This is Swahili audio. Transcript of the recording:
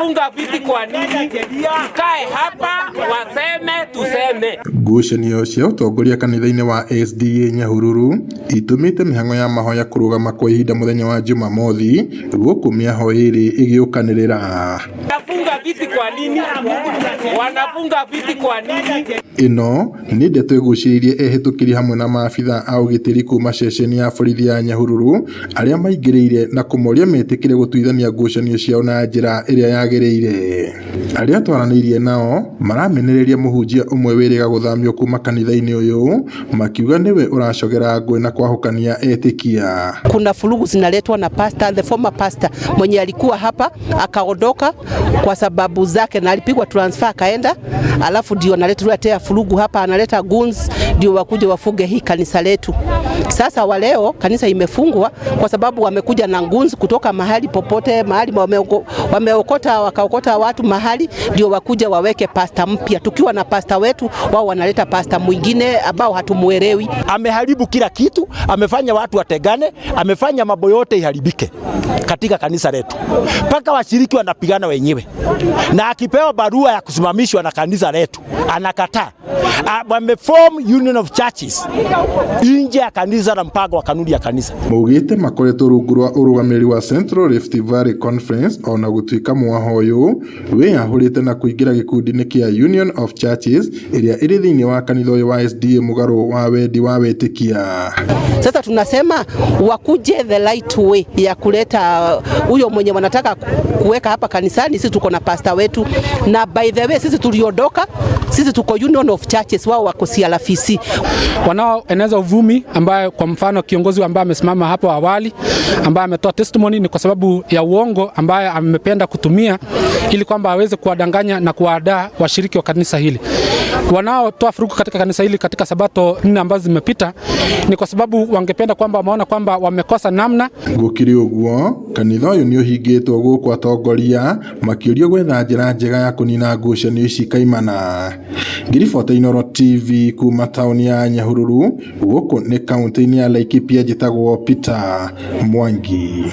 Wanafunga viti kwa nini? Kae hapa waseme tuseme. Ngucanio cia utongoria kanitha-ini wa SDA Nyahururu itumite mihango ya mahoya kurugama kwa ihinda muthenya wa Jumamothi guku miaho iri igiukanirira. Wanafunga viti kwa nini? Wanafunga viti kwa nini? Ino ni ndeto iguciririe ehitukiri hamwe na maabitha a ugitiri kuma ceceni ya borithi ya Nyahururu aria maingiriire na kumoria metikire gutuithania ngucanio ciao na njira iria yagiriire. Aria twaranirie nao maramenereria muhunjia umwe wiriga guthamio kuma kanitha-ini uyu makiuga niwe uracogera ngwe na kwahukania etikia. Kuna furugu zinaletwa na pastor, the former pastor mwenye alikuwa hapa akaondoka kwa sababu zake na alipigwa transfer akaenda, alafu ndio analetea furugu hapa, analeta guns ndio wakuje wafuge hii kanisa letu. Sasa waleo kanisa imefungwa kwa sababu wamekuja na guns kutoka mahali popote, mahali wameokota wakaokota watu mahali ndio wakuja waweke pasta mpya. Tukiwa na pasta wetu wao wanaleta pasta mwingine ambao hatumuelewi. Ameharibu kila kitu, amefanya watu wategane, amefanya mambo yote iharibike katika kanisa letu. Paka washiriki wanapigana wenyewe. Na akipewa barua ya kusimamishwa na kanisa letu anakataa. Wameform Union of Churches nje ya kanisa na mpango wa kanuni ya kanisa. Maugite makoretwo rungu rwa urugamiri wa Central Rift Valley Conference ona gutuika mwahoyo wiyahurite na kuingira gikundi-ini kia Union of Churches iria iri thiini wa kanitha uyu wa SDA Mugaro wa wendi wa wetikia. Sasa tunasema wakuje the right way ya kuleta huyo mwenye wanataka kuweka hapa kanisani. Sisi tuko na pastor wetu na by the way sisi tuliondoka, sisi tuko Union of Churches, wao wako CLFC. Wanaoeneza uvumi ambaye kwa mfano kiongozi ambaye amesimama hapo awali ambaye ametoa testimony ni kwa sababu ya uongo ambaye amependa kutumia ili kwamba aweze kuwadanganya na kuwadaa washiriki wa kanisa hili. Wanaotoa furugu katika kanisa hili katika sabato 4 ambazo zimepita ni kwa sababu wangependa kwamba wameona kwamba wamekosa namna. Gukiri uguo kanitha uyu ni uhingitwo guku atongoria makiurio gwetha njira njega ya kunina ngucanio ici kaimana. Ngiribota Inooro TV kuma tauni ya Nyahururu guku ni kaunti-ini ya Laikipia njitagwo Peter Mwangi.